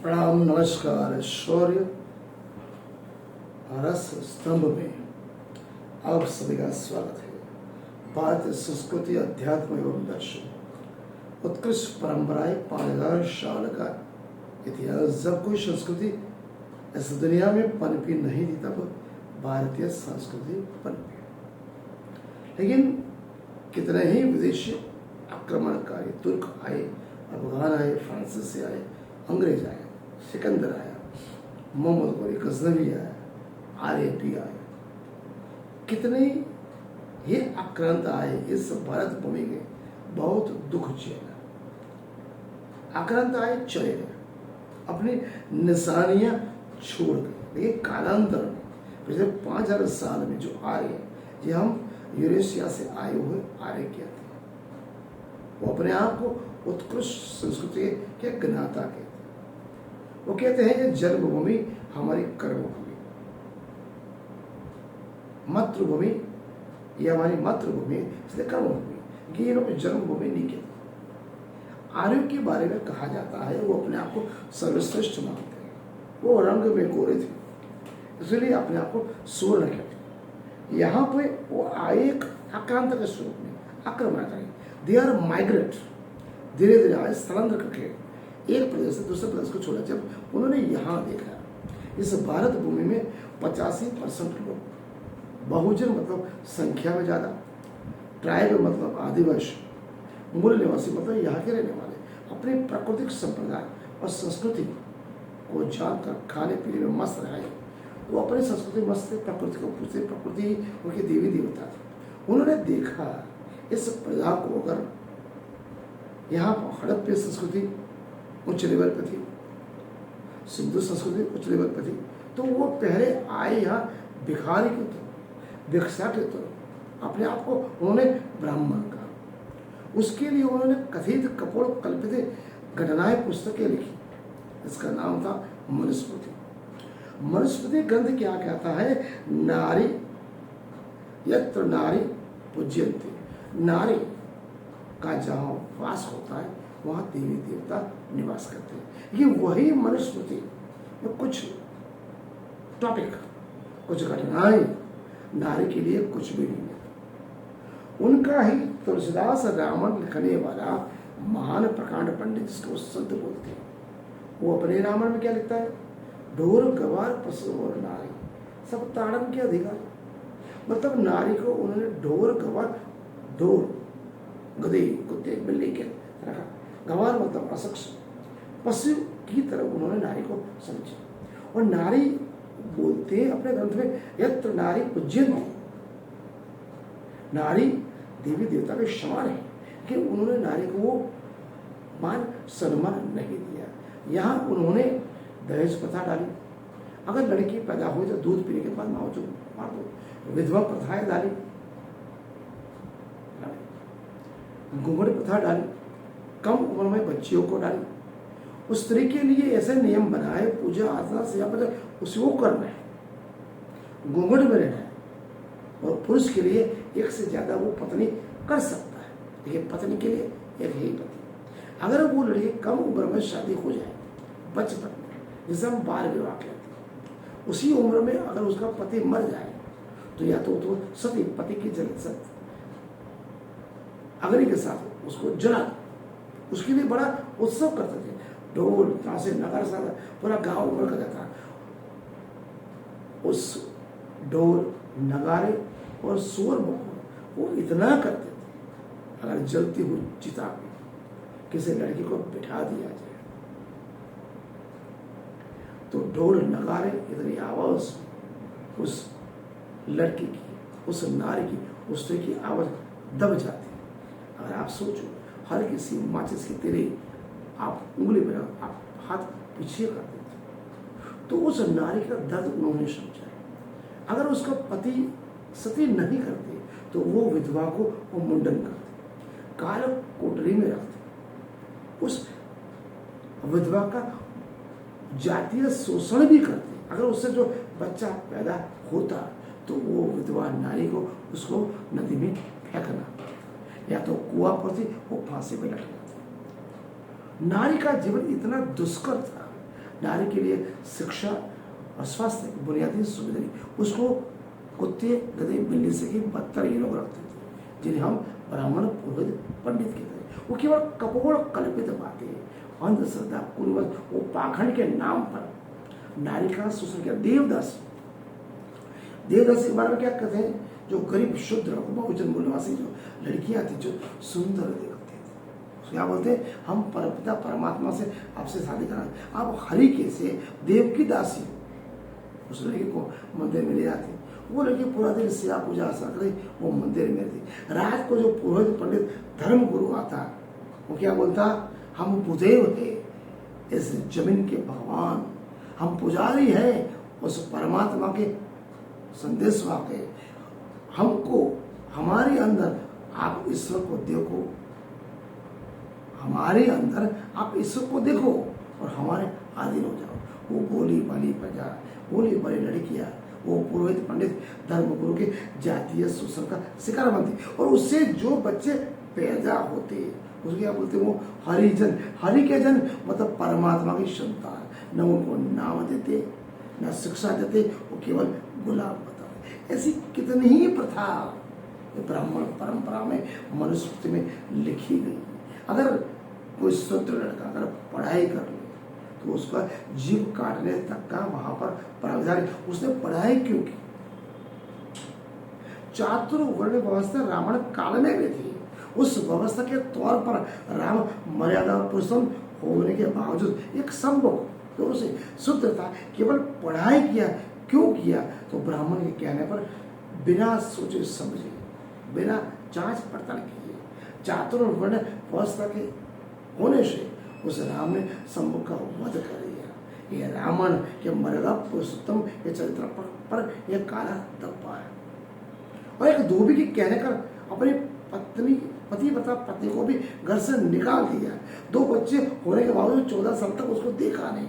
प्रणाम नमस्कार। शौर्य रस स्तंभ में आप सभी का स्वागत है। भारतीय संस्कृति, अध्यात्म एवं दर्शन, उत्कृष्ट परंपराएं, 5000 साल का इतिहास। जब कोई संस्कृति इस दुनिया में पनपी नहीं थी तब भारतीय संस्कृति पनपी। लेकिन कितने ही विदेशी आक्रमणकारी तुर्क आए, अफगान आए, फ्रांसीसी आए, अंग्रेज आए, सिकंदर आया, मोहम्मद गोरी गजनवी आया, आर्यपी आया, कितने ही आक्रांत आए। इस भारत भूमि के बहुत दुख झेला। आक्रांत आए, चले गए, अपनी निशानियां छोड़ गए। लेकिन कालांतर में पिछले 5000 साल में जो आए, ये हम यूरेशिया से आए हुए आर्य कहते हैं। वो अपने आप को उत्कृष्ट संस्कृति के ज्ञाता कहते हैं। वो कहते हैं कि जन्मभूमि हमारी कर्मभूमि, मातृभूमि ये हमारी मातृभूमि, इसलिए कर्मभूमि, कि ये लोग जन्मभूमि नहीं कहते। आर्यों के बारे में कहा जाता है वो अपने आप को सर्वश्रेष्ठ मानते हैं। वो रंग में गोरे थे, इसलिए अपने आप को सूर्य कहते। यहाँ पे वो आए एक आक्रांत के स्वरूप में, आक्रमणकारी। दे आर माइग्रेट, धीरे धीरे आए, स्थलांतर करके एक प्रदेश से दूसरे प्रदेश को छोड़ा। जब उन्होंने यहाँ देखा, इस भारत भूमि में 85% लोग, बहुजन मतलब संख्या में ज़्यादा, ट्राइब मतलब आदिवासी, मूल निवासी मतलब यहाँ के रहने वाले, अपनी प्राकृतिक संप्रदाय और संस्कृति को जानकर खाने पीने में मस्त रहे। वो अपनी संस्कृति मस्त, प्रकृति को पूछते, प्रकृति उनके देवी देवता थे। उन्होंने देखा इस प्रजा को, अगर यहाँ हड़प्पा संस्कृति उच्च लेवल पर थी, सिंधु संस्कृति उच्च लेवल पर थी, तो वो पहले आए यहाँ भिखारी के तौर, भिक्षा के तौर, अपने आप को उन्होंने ब्राह्मण कहा। उसके लिए उन्होंने कथित कपोल कल्पित घटनाएं पुस्तकें लिखी। इसका नाम था मनुस्मृति। मनुस्मृति ग्रंथ क्या कहता है? नारी यत्र नारी पूज्यन्ते, नारी का जहाँ वास होता है वहाँ देवी देवता निवास करते हैं। ये वही मनुस्मृति में कुछ टॉपिक, कुछ घटनाएं नारी के लिए कुछ भी नहीं है। उनका ही तुलसीदास रामायण लिखने वाला महान प्रकांड पंडित, जिसको संत बोलते हैं, वो अपने रामायण में क्या लिखता है? ढोर गवार पशु और नारी सब ताड़न के अधिकार। मतलब नारी को उन्होंने ढोर गवार, ढोर गधे कुत्ते बिल्ली के रखा, गवार मतलब असक्षम, पशु की तरह उन्होंने नारी को समझा। और नारी बोलते हैं अपने ग्रंथ में, यत्र नारी पूज्यन्ते, नारी देवी देवता के समान है, कि उन्होंने नारी को वो मान सम्मान नहीं दिया। यहाँ उन्होंने दहेज प्रथा डाली, अगर लड़की पैदा हुई तो दूध पीने के बाद माँ को मार दो। विधवा प्रथाएं डाली, घूंघट प्रथा डाली, कम उम्र में बच्चियों को डाली। उस स्त्री के लिए ऐसे नियम बनाए, पूजा आराधना से उसको करना है, घूंघट में रहना है। और पुरुष के लिए एक से ज्यादा वो पत्नी कर सकता है, लेकिन पत्नी के लिए एक ही पति। अगर वो लड़की कम उम्र में शादी हो जाए, बचपन में, जिसे हम बाल विवाह कहते हैं, उसी उम्र में अगर उसका पति मर जाए तो या तो सती, पति की जल सत्य अग्नि के साथ उसको जला दो। उसके लिए बड़ा उत्सव करते थे, ढोल ताशे नगाड़े साथ पूरा गांव उमड़ कर जाता। उस ढोल नगाड़े और शोर वो इतना करते थे, अगर जलती हुई चिता में किसी लड़की को बिठा दिया जाए तो ढोल नगाड़े इतनी आवाज उस लड़की की, उस नारी की, उस स्त्री की आवाज दब जाती है। अगर आप सोचो, हर किसी माचिस की तेरे आप उंगली में आप हाथ पीछे कर देते तो उस नारी का दर्द उन्होंने समझा है। अगर उसका पति सती नहीं करते तो वो विधवा को वो मुंडन करते, काल कोठरी में रखते, उस विधवा का जातीय शोषण भी करते। अगर उससे जो बच्चा पैदा होता तो वो विधवा नारी को उसको नदी में फेंकना, या तो कुआं पर थी वो फांसी पे लटका। नारी का जीवन इतना दुष्कर था, नारी के लिए शिक्षा और स्वास्थ्य की बुनियादी सुविधा नहीं, उसको कुत्ते गधे बिल्ली से ही बदतर ये लोग रखते थे, जिन्हें हम ब्राह्मण पुरोहित पंडित कहते हैं। वो केवल कपोल कल्पित बातें, अंधश्रद्धा, कुरीवत, वो पाखंड के नाम पर नारी का शोषण किया। देवदास के बारे में क्या कहते हैं? जो गरीब शूद्र बहुजन मूल्यवासी जो लड़कियां थी, जो सुंदर दिखती थी, क्या बोलते हैं? हम परमपिता परमात्मा से आपसे शादी करा, आप हरि के से देव की दासी। उस लड़की को मंदिर में ले जाती, वो लड़की पूरा दिन सेवा पूजा अर्चना करे, वो मंदिर में थी। रात को जो पुरोहित पंडित धर्म गुरु आता, वो क्या बोलता? हम बुदेव है इस जमीन के भगवान, हम पुजारी हैं उस परमात्मा के संदेश वाके, हमको हमारे अंदर आप ईश्वर को देखो, हमारे अंदर आप ईश्वर को देखो और हमारे अधीन हो जाओ। वो भोली भाली प्रजा, भोली भाली लड़कियां, वो पुरोहित पंडित धर्म गुरु के जातीय शोषण का शिकार बनती, और उससे जो बच्चे पैदा होते उसको क्या बोलते? वो हरिजन, हरि के जन मतलब परमात्मा की संतान। न उनको नाम देते, न शिक्षा देते, वो केवल गुलाम बताते। ऐसी कितनी ही प्रथा ब्राह्मण परंपरा में, मनुस्मृति में लिखी गई। अगर कोई शूद्र लड़का अगर पढ़ाई कर ले तो उसका जीव काटने तक का वहां पर प्रावधान है। उसने पढ़ाई क्यों की? चातुर्वर्ण व्यवस्था रावण काल में भी थी। उस व्यवस्था के तौर पर राम मर्यादा पुरुषोत्तम होने के बावजूद एक संभव दोनों से शुद्ध था, केवल पढ़ाई किया। क्यों किया? तो ब्राह्मण के कहने पर बिना सोचे समझे, बिना जांच पड़ताल किए चातुर्वर्ण व्यवस्था के होने से उस राम ने शंभु का वध कर दिया। ये रावण के मर्यादा पुरुषोत्तम के चरित्र पर यह काला धब्बा है। और एक धोबी के कहने कर अपनी पतिव्रता पत्नी को भी घर से निकाल दिया। 2 बच्चे होने के बावजूद 14 साल तक उसको देखा नहीं।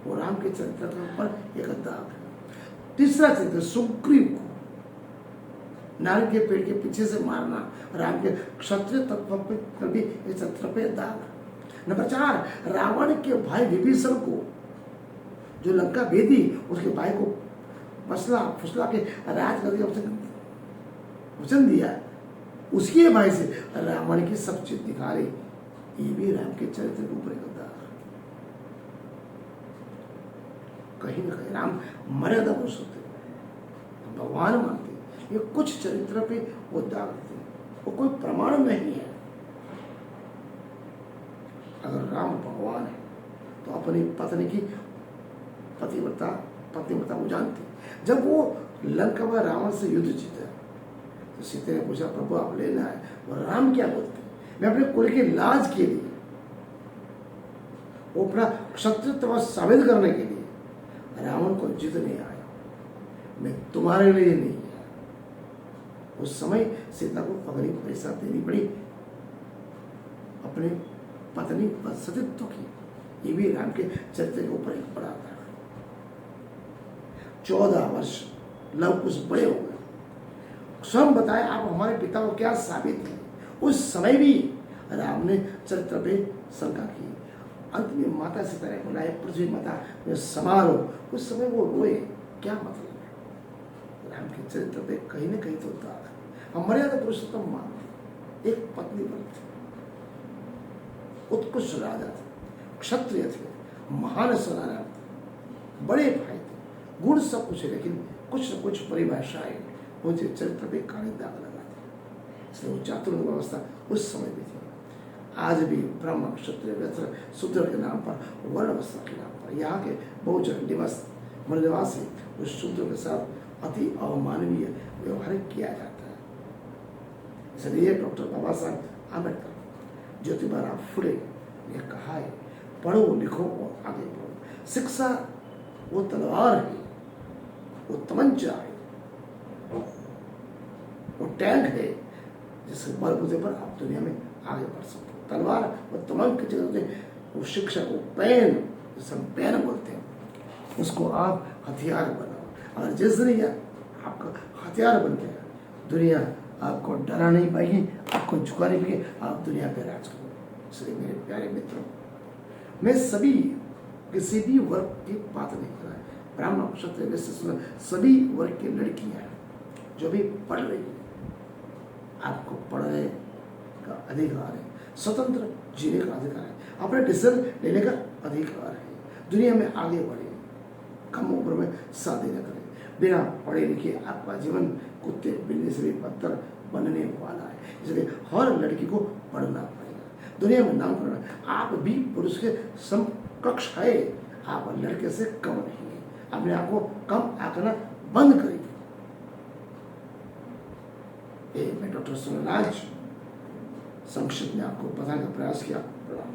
वो राम के चरित्र पर एक दाग है। तीसरा चरित्र सुग्रीव को नारी के पेड़ के पीछे से मारना, राम के क्षत्रिय तत्व पर भी इस चरित्र पे दाग। नंबर 4, रावण के भाई विभीषण को जो लंका भेदी, उसके भाई को मसला फुसला के राज करके वचन दिया, उसके भाई से रावण की सब चीज निकाली। ये भी राम के चरित्र के ऊपर एक दाग। कहीं ना कहीं राम मर्यादा पुरुष होते, भगवान मानते, ये कुछ चरित्र पे वो दाग देते, वो कोई प्रमाण नहीं है। अगर राम भगवान है तो अपनी पत्नी की पतिव्रता को जानते। जब वो लंका में रावण से युद्ध जीता तो सीता ने पूछा, प्रभु आप लेना है? और राम क्या बोलते? मैं अपने कुल की लाज के लिए, वो अपना क्षत्रियत्व साबित करने के लिए रावण को जीतने आया, मैं तुम्हारे लिए नहीं आया। उस समय सीता को पगड़ी पैसा देनी पड़ी अपने पत्नी सतीत्व की। ये भी राम के चरित्र के ऊपर एक बड़ा था। 14 वर्ष लव कुश बड़े हो गए। स्वयं बताए आप हमारे पिता को क्या साबित है। उस समय भी राम ने चरित्र पे शंका की। अंत में माता सीता ने बुलाए, पृथ्वी माता में समारो। उस समय वो रोए, क्या मतलब है? राम के चरित्र पे कहीं ना कहीं तो दाग। हम मर्यादा पुरुषोत्तम मानते, एक पत्नी बनते, उत्कृष्ट राजा थे, क्षत्रिय थे, महान सेनानी थे, बड़े भाई थे, गुण सब कुछ है, लेकिन कुछ न कुछ परिभाषाएं मुझे चरित्र पे काले दाग लगाते। इसलिए वो चातुर्वर्ण्य व्यवस्था उस समय भी थी। आज भी ब्राह्मण क्षत्रिय वैश्य शूद्र के नाम पर, वर्ण व्यवस्था के नाम पर यहाँ के बहुजन निवासी उस शूद्र के साथ अति अमानवीय व्यवहार किया जाता है। इसलिए डॉक्टर बाबा साहब आम्बेडकर, ज्योतिबा फुले ने कहा है, पढ़ो लिखो और आगे बढ़ो। शिक्षा वो तलवार है, वो तमंचा है, वो टैंक है जिसके बलबूते पर आप दुनिया में आगे बढ़ सकते हो। तलवार और तमंच की जगह वो शिक्षा को पेन, जिसे हम पेन बोलते हैं, उसको आप हथियार बनाओ। अगर जिस दिन आपका हथियार बन गया, दुनिया आपको डरा नहीं पाएगी, आपको झुका नहीं पाएगी, आप दुनिया पे राज करो। इसलिए मेरे प्यारे मित्रों, मैं सभी किसी भी वर्ग की बात नहीं कर रहा है। ब्राह्मण क्षत्रिय वैश्य शूद्र सभी वर्ग की लड़कियां हैं जो भी पढ़ रही है, आपको पढ़ने का अधिकार है, स्वतंत्र जीने का अधिकार है, अपने डिसीजन लेने का अधिकार है, दुनिया में आगे बढ़े, कम उम्र में शादी न करें। बिना पढ़े लिखे आपका जीवन कुत्ते बिल्ली से भी बदतर बनने वाला है, इसलिए हर लड़की को पढ़ना पड़ेगा, दुनिया में नाम करना। आप भी पुरुष के समकक्ष है, आप लड़के से कम नहीं है। अपने आप को कम आंकना बंद करिए। मैं डॉक्टर सुनील राज संक्षिप्त में आपको बताने का प्रयास किया। प्रणाम।